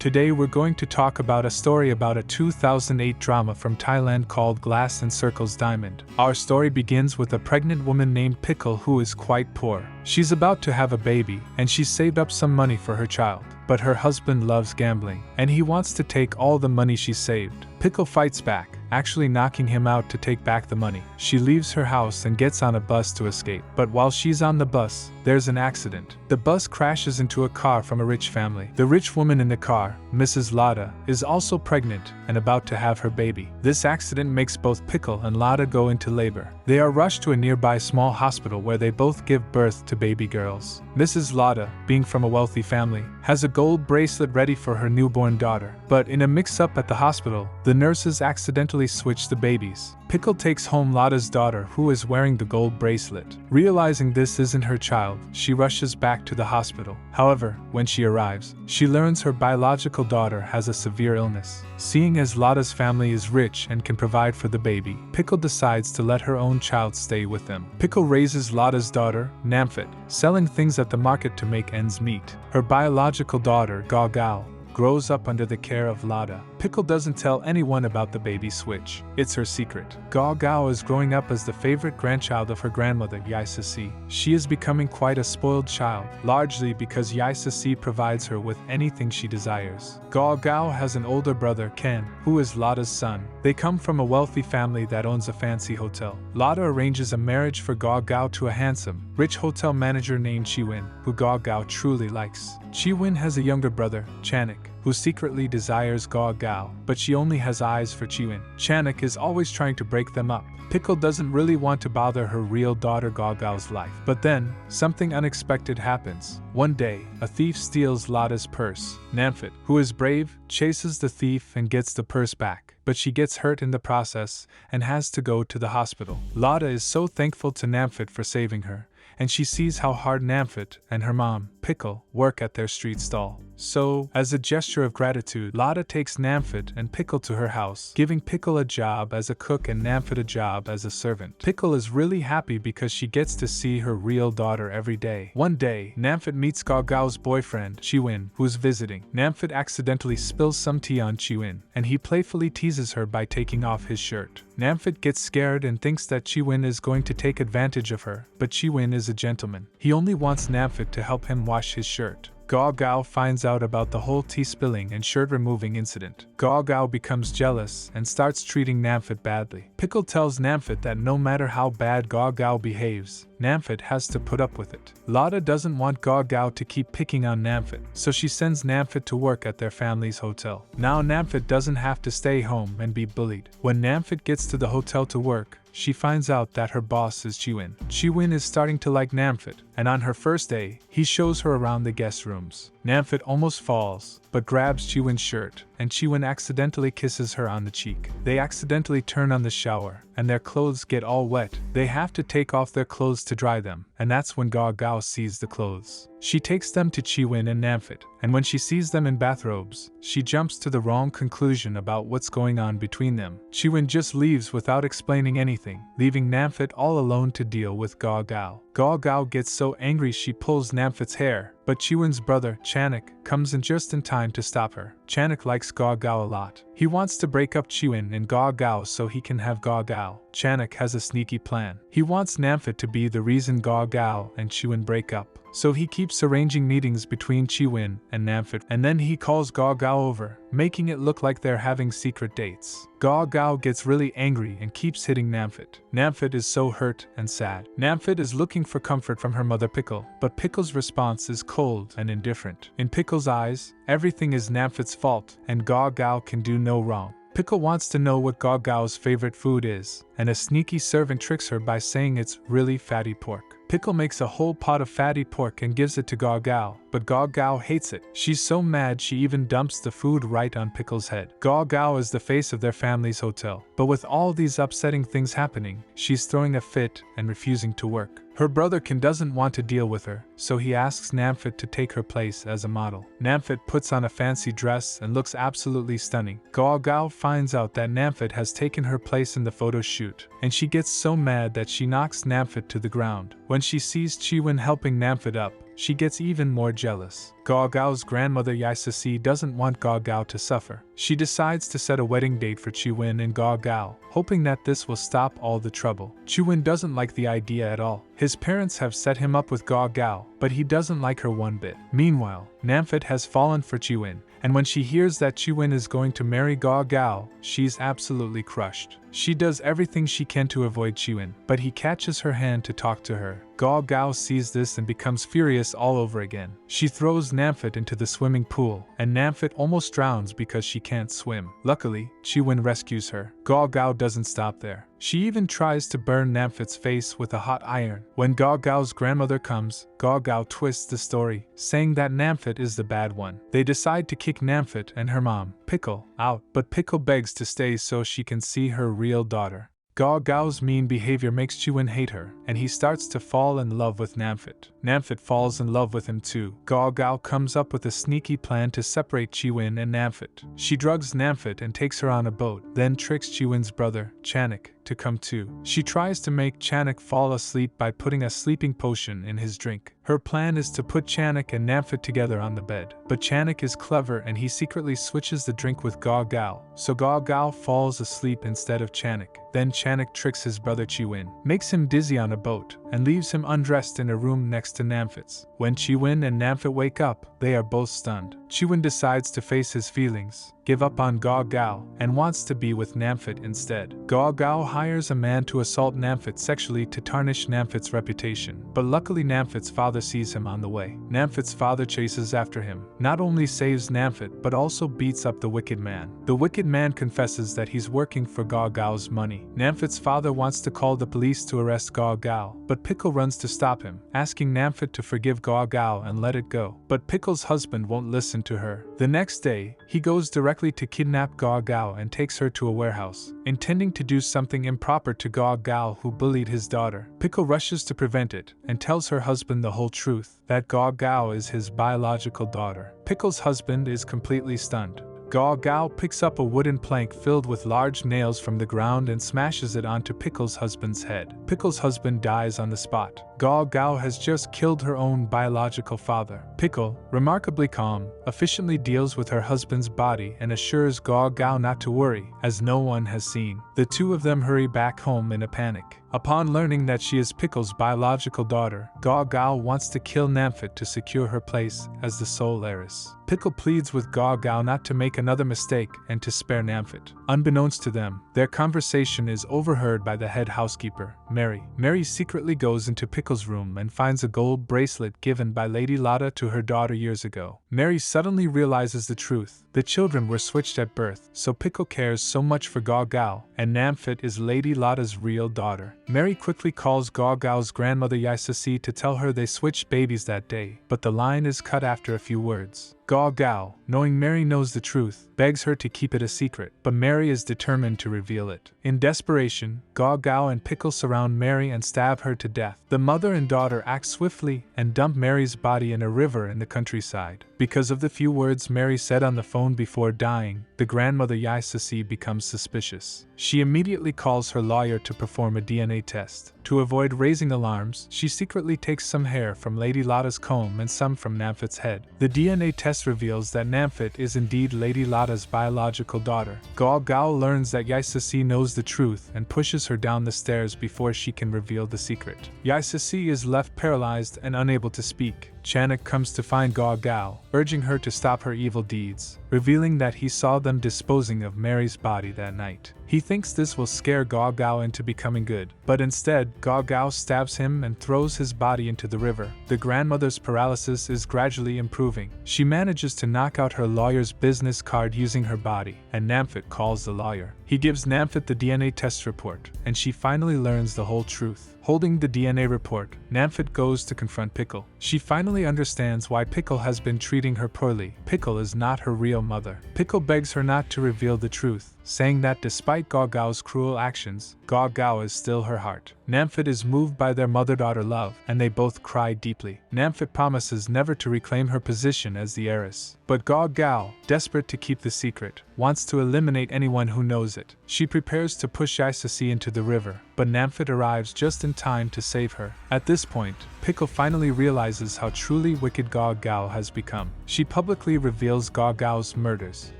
Today we're going to talk about a story about a 2008 drama from Thailand called Glass Encircles Diamond. Our story begins with a pregnant woman named Pickle who is quite poor. She's about to have a baby, and she's saved up some money for her child. But her husband loves gambling, and he wants to take all the money she saved. Pickle fights back, actually knocking him out to take back the money. She leaves her house and gets on a bus to escape. But while she's on the bus, there's an accident. The bus crashes into a car from a rich family. The rich woman in the car, Mrs. Lada, is also pregnant and about to have her baby. This accident makes both Pickle and Lada go into labor. They are rushed to a nearby small hospital where they both give birth to baby girls. Mrs. Lada, being from a wealthy family, has a gold bracelet ready for her newborn daughter. But in a mix-up at the hospital, the nurses accidentally switch the babies. Pickle takes home Lada's daughter who is wearing the gold bracelet. Realizing this isn't her child, she rushes back to the hospital. However, when she arrives, she learns her biological daughter has a severe illness. Seeing as Lada's family is rich and can provide for the baby, Pickle decides to let her own child stay with them. Pickle raises Lada's daughter, Namphit, selling things at the market to make ends meet. Her biological daughter, Gao, grows up under the care of Lada. Pickle doesn't tell anyone about the baby switch. It's her secret. Gao is growing up as the favorite grandchild of her grandmother, Yaisasi. She is becoming quite a spoiled child, largely because Yaisasi provides her with anything she desires. Gao has an older brother, Ken, who is Lada's son. They come from a wealthy family that owns a fancy hotel. Lada arranges a marriage for Gao to a handsome, rich hotel manager named Chiwin, who Gao truly likes. Chiwin has a younger brother, Chanik, who secretly desires Gao, but she only has eyes for Chiwin. Chanik is always trying to break them up. Pickle doesn't really want to bother her real daughter Gao's life. But then, something unexpected happens. One day, a thief steals Lada's purse. Namphit, who is brave, chases the thief and gets the purse back. But she gets hurt in the process and has to go to the hospital. Lada is so thankful to Namphit for saving her, and she sees how hard Namphit and her mom, Pickle, work at their street stall. So, as a gesture of gratitude, Lada takes Namphit and Pickle to her house, giving Pickle a job as a cook and Namphit a job as a servant. Pickle is really happy because she gets to see her real daughter every day. One day, Namphit meets Gao's boyfriend, Chiwin, who's visiting. Namphit accidentally spills some tea on Chiwin, and he playfully teases her by taking off his shirt. Namphit gets scared and thinks that Chiwin is going to take advantage of her, but Chiwin is a gentleman. He only wants Namphit to help him wash his shirt. Gao finds out about the whole tea spilling and shirt removing incident. Gao becomes jealous and starts treating Namphit badly. Pickle tells Namphit that no matter how bad Gao behaves, Namphit has to put up with it. Lada doesn't want Gao to keep picking on Namphit, so she sends Namphit to work at their family's hotel. Now Namphit doesn't have to stay home and be bullied. When Namphit gets to the hotel to work, she finds out that her boss is Chiwin. Chiwin is starting to like Namphit, and on her first day, he shows her around the guest rooms. Namphit almost falls, but grabs Chiwin's shirt, and Chiwin accidentally kisses her on the cheek. They accidentally turn on the shower, and their clothes get all wet. They have to take off their clothes to dry them, and that's when Gao sees the clothes. She takes them to Chiwin and Namphit, and when she sees them in bathrobes, she jumps to the wrong conclusion about what's going on between them. Chiwin just leaves without explaining anything, leaving Namphit all alone to deal with Gao. Gao gets so angry she pulls Namphit's hair, but Chiwin's brother, Chanik, comes in just in time to stop her. Chanik likes Gao a lot. He wants to break up Chiwin and Gao so he can have Gao. Chanik has a sneaky plan. He wants Namphit to be the reason Gao and Chiwin break up. So he keeps arranging meetings between Chiwin and Namphit, and then he calls Gao over, making it look like they're having secret dates. Gao gets really angry and keeps hitting Namphit. Namphit is so hurt and sad. Namphit is looking for comfort from her mother Pickle, but Pickle's response is cold and indifferent. In Pickle's eyes, everything is Namphit's fault, and Gao can do no wrong. Pickle wants to know what Gao's favorite food is, and a sneaky servant tricks her by saying it's really fatty pork. Pickle makes a whole pot of fatty pork and gives it to Gao, but Gao hates it. She's so mad she even dumps the food right on Pickle's head. Gao is the face of their family's hotel, but with all these upsetting things happening, she's throwing a fit and refusing to work. Her brother Ken doesn't want to deal with her, so he asks Namphit to take her place as a model. Namphit puts on a fancy dress and looks absolutely stunning. Gao finds out that Namphit has taken her place in the photo shoot, and she gets so mad that she knocks Namphit to the ground. When she sees Chiwin helping Namphit up, she gets even more jealous. Gao Gao's grandmother Yaisasi doesn't want Gao Gao to suffer. She decides to set a wedding date for Chiwen and Gao Gao, hoping that this will stop all the trouble. Chiwen doesn't like the idea at all. His parents have set him up with Gao Gao, but he doesn't like her one bit. Meanwhile, Namfit has fallen for Chiwen, and when she hears that Chiwen is going to marry Gao Gao, she's absolutely crushed. She does everything she can to avoid Chiwen, but he catches her hand to talk to her. Gao Gao sees this and becomes furious all over again. She throws Namfit into the swimming pool, and Namfit almost drowns because she can't swim. Luckily, Chiwen rescues her. Gao Gao doesn't stop there. She even tries to burn Namfit's face with a hot iron. When Gao Gao's grandmother comes, Gao Gao twists the story, saying that Namfit is the bad one. They decide to kick Namfit and her mom, Pickle, out, but Pickle begs to stay so she can see her real daughter. Gao Gao's mean behavior makes Chiwen hate her, and he starts to fall in love with Namfit. Namfit falls in love with him too. Gao Gao comes up with a sneaky plan to separate Chiwen and Namfit. She drugs Namfit and takes her on a boat, then tricks Chiwen's brother, Chanik, to come too. She tries to make Chanik fall asleep by putting a sleeping potion in his drink. Her plan is to put Chanik and Namfit together on the bed, but Chanik is clever and he secretly switches the drink with Gao Gao, so Gao Gao falls asleep instead of Chanik. Then Chanik tricks his brother Chiwen, makes him dizzy on a boat, and leaves him undressed in a room next to Namfit's. When Chiwen and Namfit wake up, they are both stunned. Chiwen decides to face his feelings, give up on Gao Gao, and wants to be with Namfit instead. Gao Gao hires a man to assault Namfit sexually to tarnish Namfit's reputation, but luckily Namfit's father sees him on the way. Namfit's father chases after him, not only saves Namfit but also beats up the wicked man. The wicked man confesses that he's working for Gao Gao's money. Namfit's father wants to call the police to arrest Gao Gao, but Pickle runs to stop him, asking Namfit to forgive Gao Gao and let it go. But Pickle's husband won't listen to her. The next day, he goes directly to kidnap Gao Gao and takes her to a warehouse, intending to do something improper to Gao Gao who bullied his daughter. Pickle rushes to prevent it and tells her husband the whole truth, that Gao Gao is his biological daughter. Pickle's husband is completely stunned. Gao Gao picks up a wooden plank filled with large nails from the ground and smashes it onto Pickle's husband's head. Pickle's husband dies on the spot. Gao Gao has just killed her own biological father. Pickle, remarkably calm, efficiently deals with her husband's body and assures Gao Gao not to worry, as no one has seen. The two of them hurry back home in a panic. Upon learning that she is Pickle's biological daughter, Gao Gao wants to kill Namfit to secure her place as the sole heiress. Pickle pleads with Gao Gao not to make another mistake and to spare Namfit. Unbeknownst to them, their conversation is overheard by the head housekeeper, Mary. Mary secretly goes into Pickle's room and finds a gold bracelet given by Lady Lotta to her daughter years ago. Mary suddenly realizes the truth. The children were switched at birth, so Pickle cares so much for Gao Gao, and Namfit is Lady Lotta's real daughter. Mary quickly calls Gao Gao's grandmother Yaisasi to tell her they switched babies that day, but the line is cut after a few words. Gao Gao, knowing Mary knows the truth, begs her to keep it a secret, but Mary is determined to reveal it. In desperation, Gao Gao and Pickle surround Mary and stab her to death. The mother and daughter act swiftly and dump Mary's body in a river in the countryside. Because of the few words Mary said on the phone before dying, the grandmother Yaisasi becomes suspicious. She immediately calls her lawyer to perform a DNA test. To avoid raising alarms, she secretly takes some hair from Lady Lotta's comb and some from Namfit's head. The DNA test reveals that Namfit is indeed Lady Lotta's biological daughter. Gao Gao learns that Yaisasi knows the truth and pushes her down the stairs before she can reveal the secret. Yaisasi is left paralyzed and unable to speak. Chanik comes to find Gao Gao, urging her to stop her evil deeds, revealing that he saw them disposing of Mary's body that night. He thinks this will scare Gao Gao into becoming good, but instead, Gao Gao stabs him and throws his body into the river. The grandmother's paralysis is gradually improving. She manages to knock out her lawyer's business card using her body, and Namfit calls the lawyer. He gives Namfit the DNA test report, and she finally learns the whole truth. Holding the DNA report, Namfit goes to confront Pickle. She finally understands why Pickle has been treating her poorly. Pickle is not her real mother. Pickle begs her not to reveal the truth, saying that despite Gao Gao's cruel actions, Gao Gao is still her heart. Namfit is moved by their mother-daughter love, and they both cry deeply. Namfit promises never to reclaim her position as the heiress. But Gao Gao, desperate to keep the secret, wants to eliminate anyone who knows it. She prepares to push Yaisasi into the river, but Namfit arrives just in time to save her. At this point, Pickle finally realizes how truly wicked Gao Gao has become. She publicly reveals Gao Gao's murders.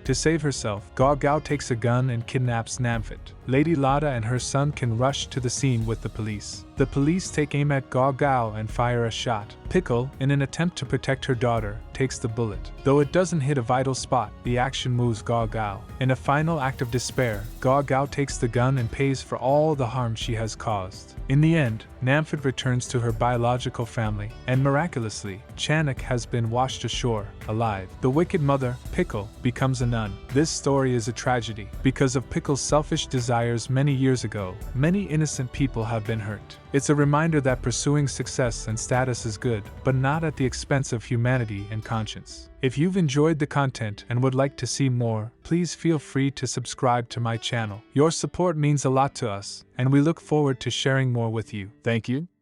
To save herself, Gao Gao takes a gun and kidnaps Namfit. Lady Lada and her son can rush to the scene with the police. The police take aim at Gao Gao and fire a shot. Pickle, in an attempt to protect her daughter, takes the bullet. Though it doesn't hit a vital spot, the action moves Gao Gao. In a final act of despair, Gao Gao takes the gun and pays for all the harm she has caused. In the end, Namfit returns to her biological family, and miraculously, Chanak has been washed ashore, alive. The wicked mother, Pickle, becomes a nun. This story is a tragedy. Because of Pickle's selfish desires many years ago, many innocent people have been hurt. It's a reminder that pursuing success and status is good, but not at the expense of humanity and conscience. If you've enjoyed the content and would like to see more, please feel free to subscribe to my channel. Your support means a lot to us, and we look forward to sharing more with you. Thank you.